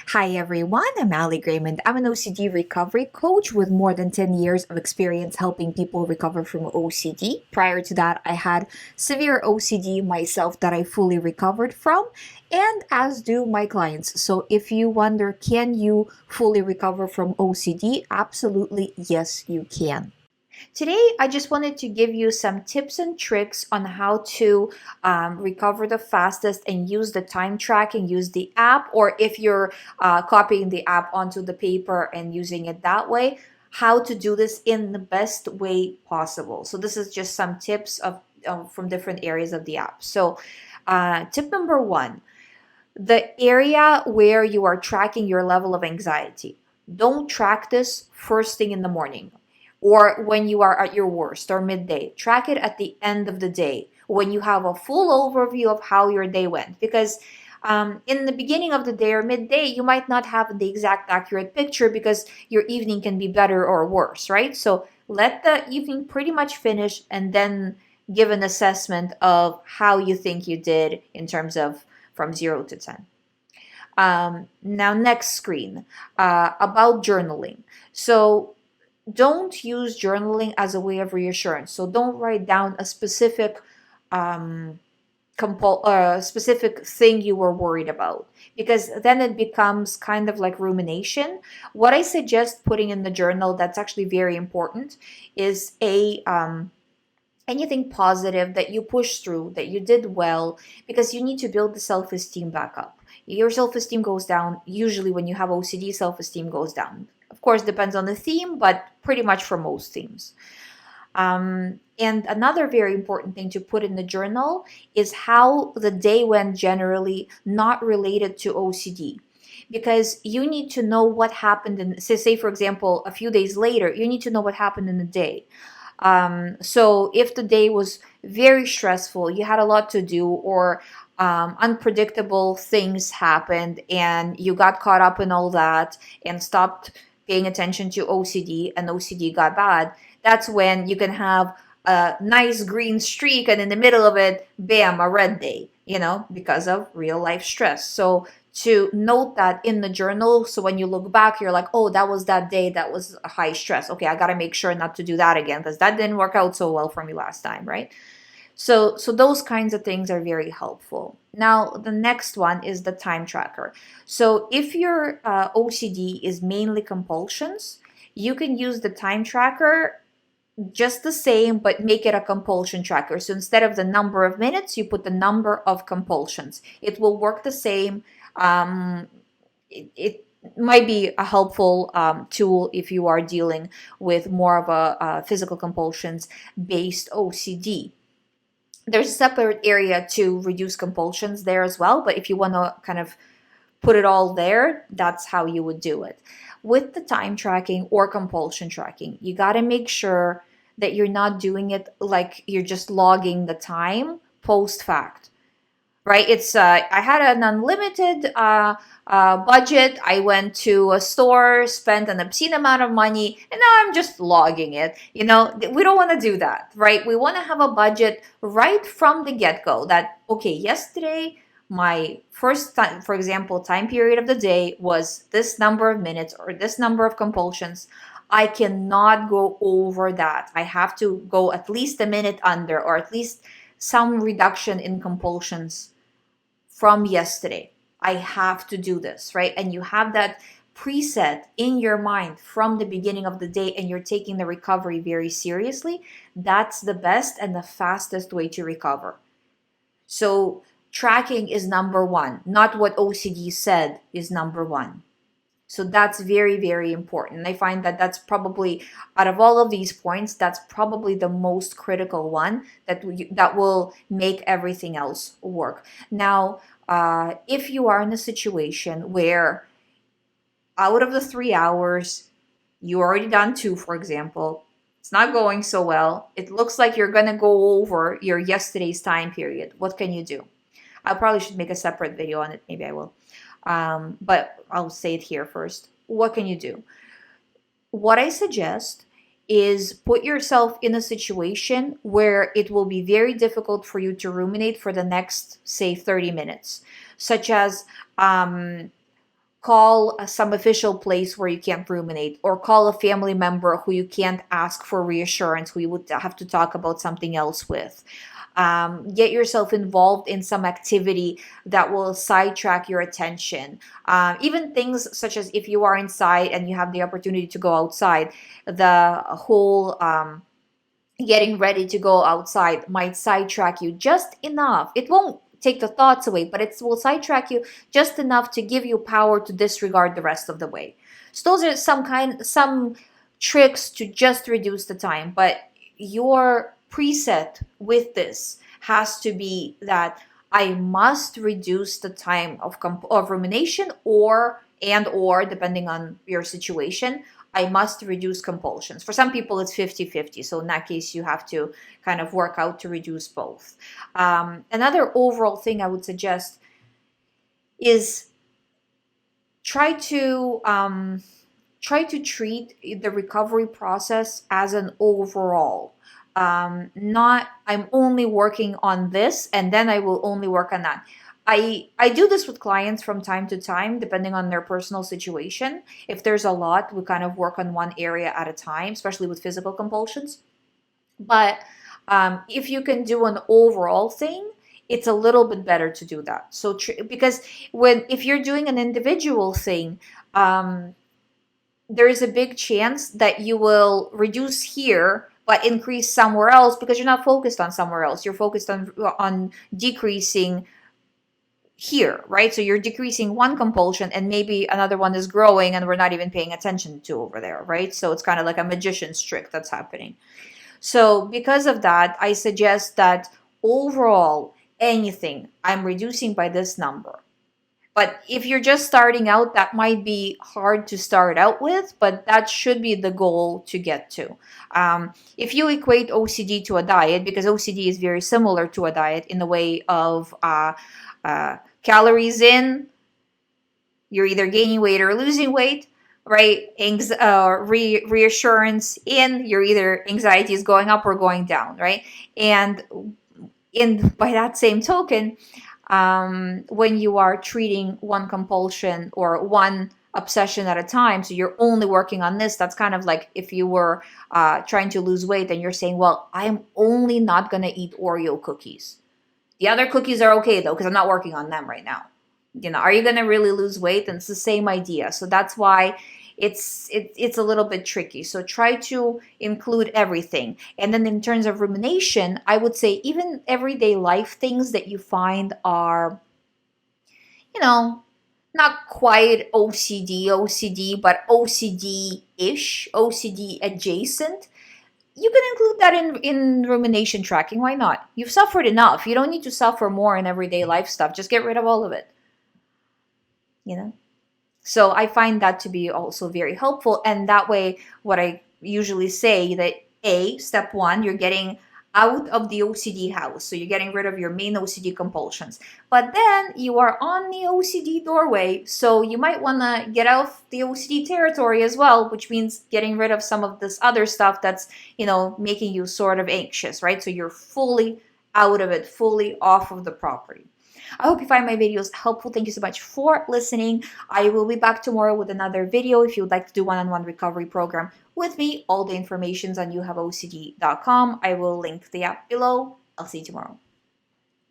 Hi everyone, I'm GREYMOND. I'm an OCD recovery coach with more than 10 years of experience helping people recover from OCD. Prior to that, I had severe OCD myself that I fully recovered from, and as do my clients. So if you wonder, can you fully recover from OCD? Absolutely, yes, you can. Today, I just wanted to give you some tips and tricks on how to recover the fastest and use the time tracking, use the app, or if you're copying the app onto the paper and using it that way, how to do this in the best way possible. So this is just some tips from different areas of the app. So tip number one, the area where you are tracking your level of anxiety. Don't track this first thing in the morning or when you are at your worst or midday. Track it at the end of the day when you have a full overview of how your day went. Because in the beginning of the day or midday, you might not have the exact accurate picture because your evening can be better or worse, right? So let the evening pretty much finish and then give an assessment of how you think you did in terms of from 0 to 10. Now, next screen, about journaling. So don't use journaling as a way of reassurance. So don't write down a specific um, specific thing you were worried about, because then it becomes kind of like rumination. What I suggest putting in the journal that's actually very important is anything positive that you pushed through, that you did well, because you need to build the self-esteem back up. Your self-esteem goes down usually when you have OCD. Self-esteem goes down, of course, depends on the theme, but pretty much for most themes. And another very important thing to put in the journal is how the day went generally, not related to OCD. Because you need to know what happened in, say for example, a few days later, you need to know what happened in the day. So if the day was very stressful, you had a lot to do, or unpredictable things happened and you got caught up in all that and stopped paying attention to OCD and OCD got bad, that's when you can have a nice green streak and in the middle of it, bam, a red day, because of real life stress. So to note that in the journal, so when you look back, you're like, oh, that was that day that was a high stress. Okay, I got to make sure not to do that again because that didn't work out so well for me last time, right? So those kinds of things are very helpful. Now, the next one is the time tracker. So if your OCD is mainly compulsions, you can use the time tracker just the same, but make it a compulsion tracker. So instead of the number of minutes, you put the number of compulsions. It will work the same. It might be a helpful tool if you are dealing with more of a physical compulsions based OCD. There's a separate area to reduce compulsions there as well, but if you want to kind of put it all there, that's how you would do it. With the time tracking or compulsion tracking, you got to make sure that you're not doing it like you're just logging the time post fact, right? It's I had an unlimited budget. I went to a store, spent an obscene amount of money, and now I'm just logging it. We don't want to do that, right? We want to have a budget right from the get-go that, okay, yesterday my first time, for example, time period of the day was this number of minutes or this number of compulsions. I cannot go over that. I have to go at least a minute under, or at least some reduction in compulsions from yesterday. I have to do this, right? And you have that preset in your mind from the beginning of the day and you're taking the recovery very seriously. That's the best and the fastest way to recover. So tracking is number one, not what OCD said is number one. So that's very, very important. I find that that's probably, out of all of these points, that's probably the most critical one that will make everything else work. Now, if you are in a situation where out of the 3 hours, you already done two, for example, it's not going so well, it looks like you're going to go over your yesterday's time period, what can you do? I probably should make a separate video on it. Maybe I will. But I'll say it here first. What can you do? What I suggest is put yourself in a situation where it will be very difficult for you to ruminate for the next, say, 30 minutes, such as call some official place where you can't ruminate, or call a family member who you can't ask for reassurance, who you would have to talk about something else with. Get yourself involved in some activity that will sidetrack your attention. Even things such as if you are inside and you have the opportunity to go outside, the whole getting ready to go outside might sidetrack you just enough. It won't take the thoughts away, but it will sidetrack you just enough to give you power to disregard the rest of the way. So those are some tricks to just reduce the time. But your preset with this has to be that I must reduce the time of rumination, or depending on your situation, I must reduce compulsions. For some people, it's 50-50. So in that case, you have to kind of work out to reduce both. Another overall thing I would suggest is try to treat the recovery process as an overall. Not, I'm only working on this and then I will only work on that. I do this with clients from time to time, depending on their personal situation. If there's a lot, we kind of work on one area at a time, especially with physical compulsions. But if you can do an overall thing, it's a little bit better to do that. So because if you're doing an individual thing, there is a big chance that you will reduce here but increase somewhere else, because you're not focused on somewhere else. You're focused on decreasing here, right? So you're decreasing one compulsion and maybe another one is growing and we're not even paying attention to over there, right? So it's kind of like a magician's trick that's happening. So because of that, I suggest that overall, anything I'm reducing by this number. But if you're just starting out, that might be hard to start out with, but that should be the goal to get to. If you equate OCD to a diet, because OCD is very similar to a diet in the way of calories in, you're either gaining weight or losing weight, right? Reassurance in, you're either anxiety is going up or going down, right? And by that same token, when you are treating one compulsion or one obsession at a time, so you're only working on this, that's kind of like if you were trying to lose weight and you're saying, well, I'm only not going to eat Oreo cookies. The other cookies are okay though, because I'm not working on them right now. Are you going to really lose weight? And it's the same idea. So that's why it's a little bit tricky. So try to include everything. And then in terms of rumination, I would say even everyday life things that you find are, not quite OCD, but OCD-ish, OCD adjacent. You can include that in rumination tracking. Why not? You've suffered enough. You don't need to suffer more in everyday life stuff. Just get rid of all of it. So I find that to be also very helpful. And that way, what I usually say that step one, you're getting out of the OCD house. So you're getting rid of your main OCD compulsions. But then you are on the OCD doorway. So you might want to get out the OCD territory as well, which means getting rid of some of this other stuff that's, making you sort of anxious, right? So you're fully out of it, fully off of the property. I hope you find my videos helpful. Thank you so much for listening. I will be back tomorrow with another video. If you would like to do one-on-one recovery program with me, all the information is on youhaveocd.com. I will link the app below. I'll see you tomorrow.